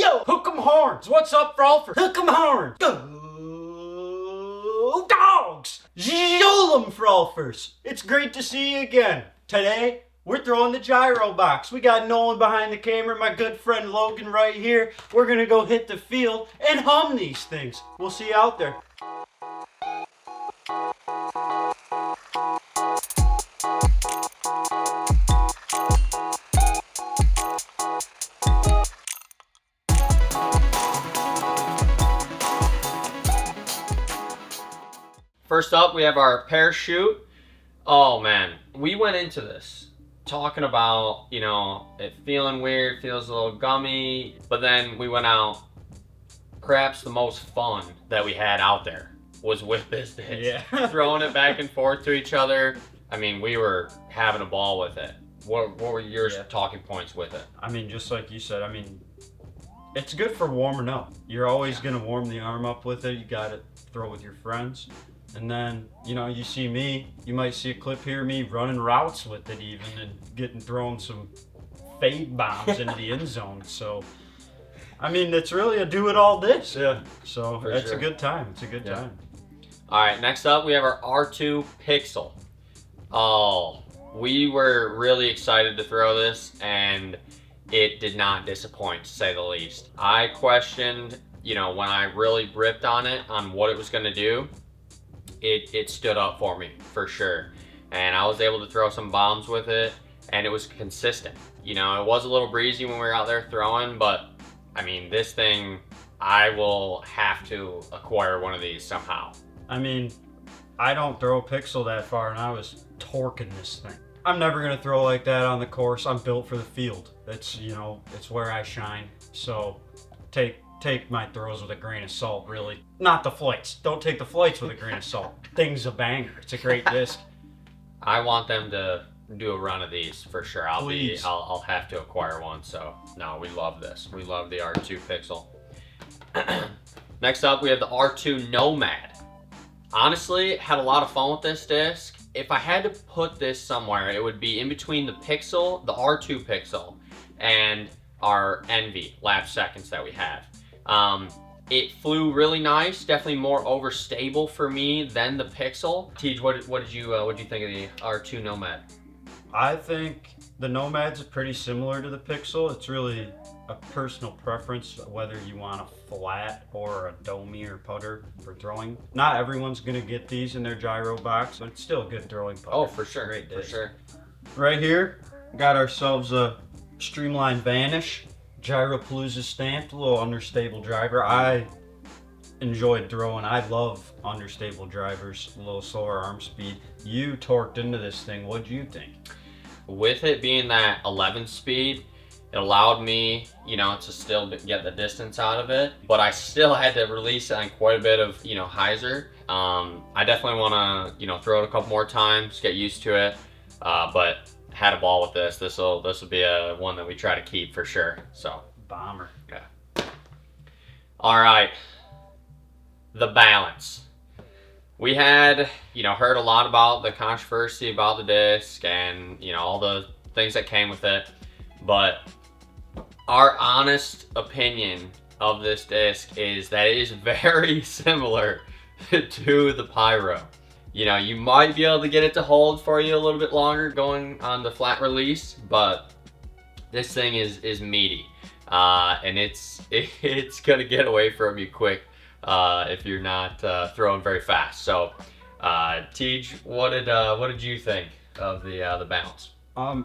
yo, hook 'em horns. What's up, Frolfer? Hook 'em horns. Go dogs. Zolum Frolfers. It's great to see you again. Today, we're throwing the gyro box. We got Nolan behind the camera, my good friend Logan right here. We're gonna go hit the field and hum these things. We'll see you out there. First up, we have our parachute. Oh man, we went into this talking about, you know, it feeling weird, feels a little gummy, but then we went out. Perhaps the most fun that we had out there was with this disc. Yeah. Throwing it back and forth to each other. I mean, we were having a ball with it. What were your talking points with it? I mean, just like you said, I mean, it's good for warming up. You're always going to warm the arm up with it. You got to throw with your friends. And then, you know, you see me, you might see a clip here of me running routes with it even and throwing some fade bombs into the end zone. So, I mean, it's really a do-it-all disc. Yeah. So, it's a good time. It's a good time. All right, next up, we have our R2 Pixel. Oh, we were really excited to throw this, and it did not disappoint, to say the least. I questioned, you know, when I really ripped on it, on what it was going to do. It stood up for me, for sure. And I was able to throw some bombs with it, and it was consistent. You know, it was a little breezy when we were out there throwing, but, I mean, this thing, I will have to acquire one of these somehow. I mean, I don't throw a Pixel that far, and I was torquing this thing. I'm never going to throw like that on the course. I'm built for the field. That's, you know, it's where I shine. So, take my throws with a grain of salt, really. Not the flights. Don't take the flights with a grain of salt. Thing's a banger. It's a great disc. I want them to do a run of these for sure. Please. I'll have to acquire one. So no, we love this. We love the R2 Pixel. Next up, we have the R2 Nomad. Honestly, had a lot of fun with this disc. If I had to put this somewhere, it would be in between the Pixel, the R2 Pixel, and our Envy lap seconds that we have. It flew really nice, definitely more overstable for me than the Pixel. Tej, what did you think of the R2 Nomad? I think the Nomad's pretty similar to the Pixel. It's really a personal preference whether you want a flat or a domey or putter for throwing. Not everyone's gonna get these in their gyro box, but it's still a good throwing putter. Oh, for sure, Great disc. for sure. Right here, got ourselves a Streamline Vanish. Gyropalooza stamped, a little understable driver. I enjoyed throwing. I love understable drivers, a little slower arm speed. You torqued into this thing. What'd you think? With it being that 11 speed, it allowed me, you know, to still get the distance out of it, but I still had to release it on quite a bit of, you know, hyzer. I definitely want to, you know, throw it a couple more times, get used to it, but had a ball with this. This will be a one that we try to keep for sure. So Bomber. yeah. All right, the balance. We had, you know, heard a lot about the controversy about the disc and, you know, all the things that came with it, but our honest opinion of this disc is that it is very similar to the Pyro. You know, you might be able to get it to hold for you a little bit longer going on the flat release, but this thing is meaty, and it's gonna get away from you quick if you're not throwing very fast. So, Tej, what did you think of the balance?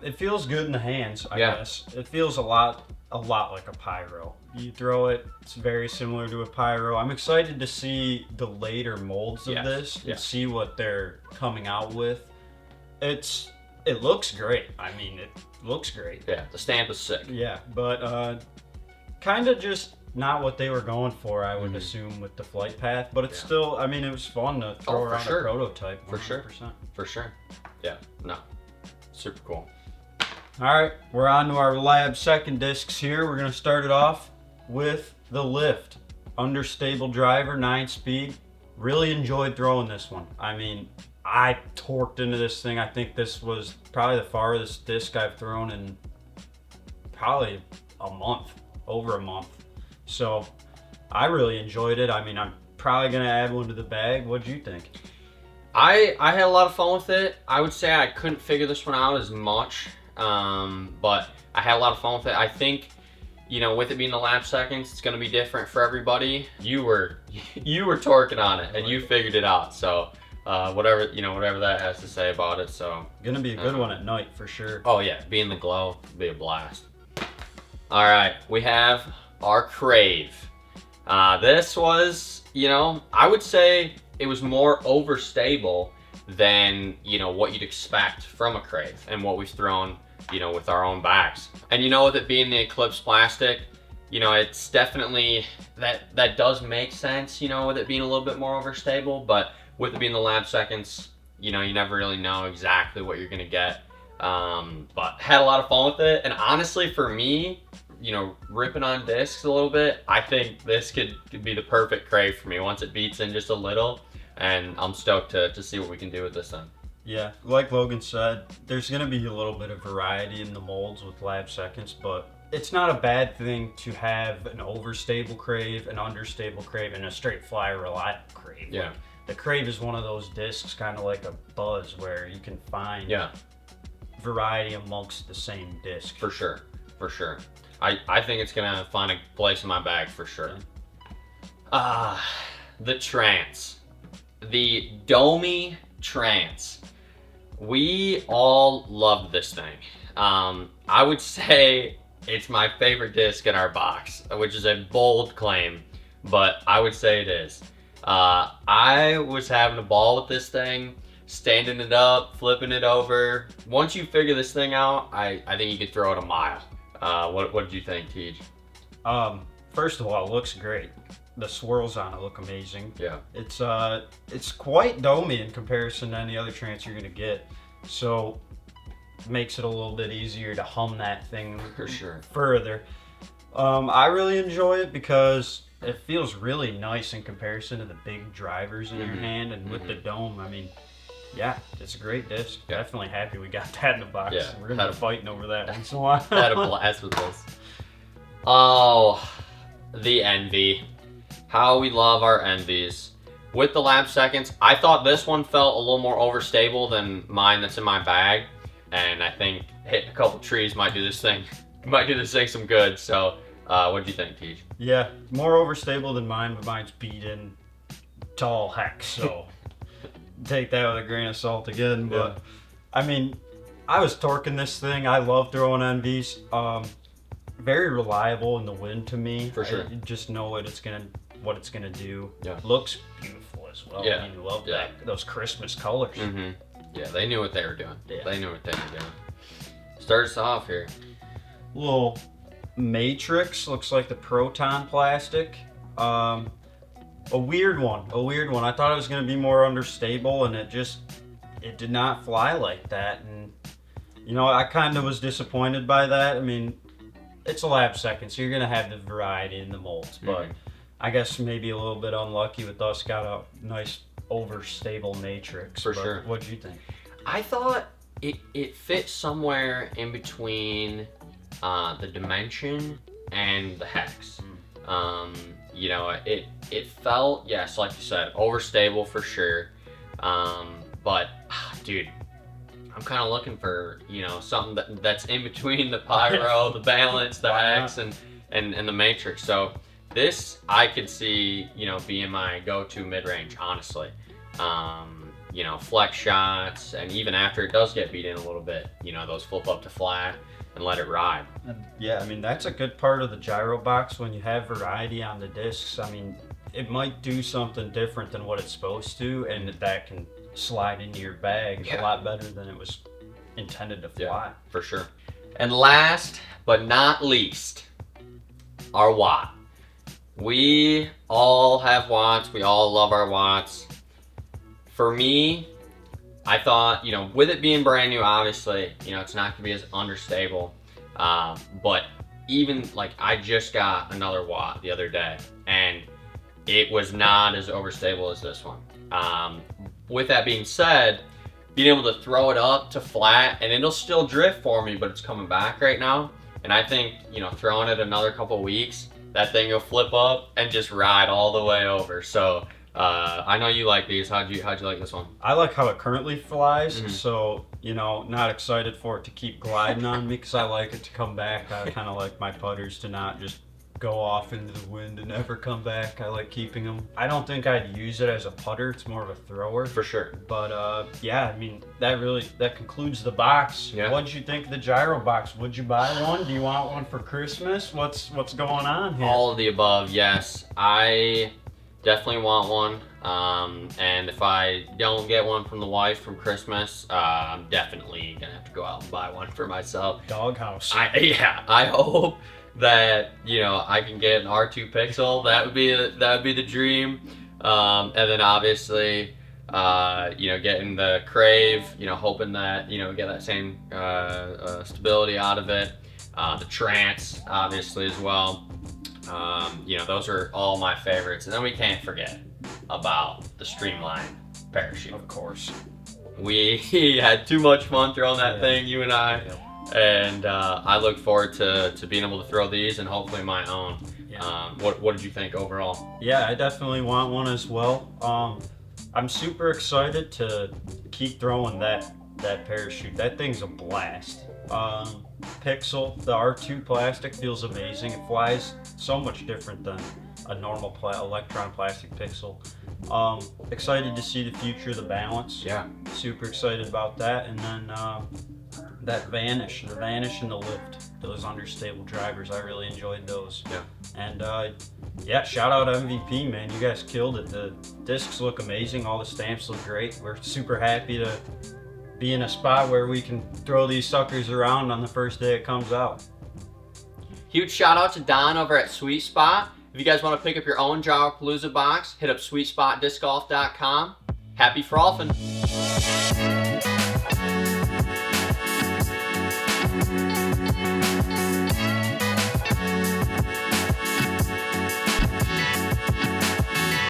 It feels good in the hands, I guess. It feels a lot like a Pyro. You throw it, it's very similar to a Pyro. I'm excited to see the later molds of this and see what they're coming out with. It looks great. I mean, it looks great. Yeah, the stamp is sick. Yeah, but kind of just not what they were going for, I would assume, with the flight path. But it's still, I mean, it was fun to throw around a prototype. 100%. For sure. For sure. Yeah, no. Super cool. All right, we're on to our lab second discs here. We're going to start it off with the Lift. Understable driver, 9-speed. Really enjoyed throwing this one. I mean, I torqued into this thing. I think this was probably the farthest disc I've thrown in probably a month, over a month. So I really enjoyed it. I mean, I'm probably gonna add one to the bag. What'd you think? I had a lot of fun with it. I would say I couldn't figure this one out as much, but I had a lot of fun with it. I think, you know, with it being the lap seconds, it's gonna be different for everybody. You were torquing on it and you figured it out. So whatever that has to say about it. So Gonna be a good one at night for sure. oh yeah, be in the glow, be a blast. All right, we have our Crave. This was, you know, I would say it was more overstable than, you know, what you'd expect from a Crave and what we've thrown, you know, with our own bags. And you know, with it being the Eclipse plastic, you know, it's definitely, that does make sense, you know, with it being a little bit more overstable, but with it being the lap seconds, you know, you never really know exactly what you're gonna get. But had a lot of fun with it, and honestly for me, you know, ripping on discs a little bit, I think this could be the perfect Crave for me once it beats in just a little, and I'm stoked to see what we can do with this thing. Yeah, like Logan said, there's gonna be a little bit of variety in the molds with lap seconds, but it's not a bad thing to have an overstable Crave, an understable Crave, and a straight fly reliable Crave. Yeah. The Crave is one of those discs, kind of like a Buzz, where you can find variety amongst the same disc. For sure, for sure. I think it's gonna find a place in my bag for sure. The Trance. The Domi Trance. We all loved this thing. I would say it's my favorite disc in our box, which is a bold claim, but I would say it is. I was having a ball with this thing, standing it up, flipping it over. Once you figure this thing out, I think you could throw it a mile. What did you think, Tej? First of all, it looks great. The swirls on it look amazing. Yeah. It's quite domey in comparison to any other trance you're gonna get. So makes it a little bit easier to hum that thing For sure. further. I really enjoy it because it feels really nice in comparison to the big drivers in your hand, and with the dome, I mean, yeah, it's a great disc. Yeah. Definitely happy we got that in the box. Yeah. We're gonna be fighting over that once in a while. Had a blast with this. Oh, the Envy. How we love our Envies. With the lap seconds, I thought this one felt a little more overstable than mine that's in my bag, and I think hitting a couple trees might do this thing some good. So, what do you think, Tej? Yeah, more overstable than mine, but mine's beat in tall heck, so take that with a grain of salt again. But Yeah. I mean, I was torquing this thing. I love throwing NVs. Very reliable in the wind to me. For sure. I just know what it's gonna do. Yeah. Looks beautiful as well. Yeah. I mean, love Yeah. those Christmas colors. Yeah, they knew what they were doing. Yeah. They knew what they were doing. Start us off here. Little matrix, looks like the proton plastic. A weird one. I thought it was going to be more understable, and it did not fly like that. And you know, I kind of was disappointed by that. I mean, it's a lap second, so you're going to have the variety in the molds, but I guess maybe a little bit unlucky with us. Got a nice overstable matrix. For but sure. What'd you think? I thought it fit somewhere in between the dimension and the hex. You know, it felt, yes, like you said, overstable for sure. But dude, I'm kind of looking for, you know, something that's in between the pyro, the balance, the hex, and the matrix. So this I could see, you know, being my go-to mid-range, honestly. You know, flex shots, and even after it does get beat in a little bit, you know, those flip up to flat and let it ride. Yeah, I mean, that's a good part of the gyro box when you have variety on the discs. I mean, it might do something different than what it's supposed to, and that can slide into your bag a lot better than it was intended to fly. Yeah, for sure. And last but not least, our Watt. We all have Watts. We all love our Watts. For me, I thought, you know, with it being brand new, obviously, you know, it's not gonna be as understable. But even like, I just got another Watt the other day, and it was not as overstable as this one. With that being said, being able to throw it up to flat, and it'll still drift for me, but it's coming back right now. And I think, you know, throwing it another couple weeks, that thing will flip up and just ride all the way over. So I know you like these. How'd you like this one? I like how it currently flies, Mhm. so, you know, not excited for it to keep gliding on me because I like it to come back. I kind of like my putters to not just go off into the wind and never come back. I like keeping them. I don't think I'd use it as a putter. It's more of a thrower. For sure. But yeah, I mean, that concludes the box. Yeah. What'd you think of the gyro box? Would you buy one? Do you want one for Christmas? What's going on here? All of the above, yes. I definitely want one. And if I don't get one from the wife from Christmas, I'm definitely gonna have to go out and buy one for myself. Doghouse. I hope that, you know, I can get an R2 Pixel. That would be the dream. And then obviously, you know, getting the Crave, you know, hoping that, you know, get that same stability out of it. The Trance, obviously, as well. You know, those are all my favorites. And then we can't forget about the Streamline parachute. Of course. We had too much fun throwing that thing, you and I. Yep. And I look forward to being able to throw these and hopefully my own. Yeah. What did you think overall? Yeah, I definitely want one as well. I'm super excited to keep throwing that parachute. That thing's a blast. Pixel, the R2 plastic feels amazing. It flies so much different than a normal electron plastic Pixel. Excited to see the future of the balance. Yeah. Super excited about that. And then the Vanish and the Lift, those understable drivers, I really enjoyed those. Yeah. And yeah, shout out MVP, man. You guys killed it. The discs look amazing. All the stamps look great. We're super happy to be in a spot where we can throw these suckers around on the first day it comes out. Huge shout out to Don over at Sweet Spot. If you guys want to pick up your own Gyropalooza box, hit up sweetspotdiscgolf.com. Happy frolfing.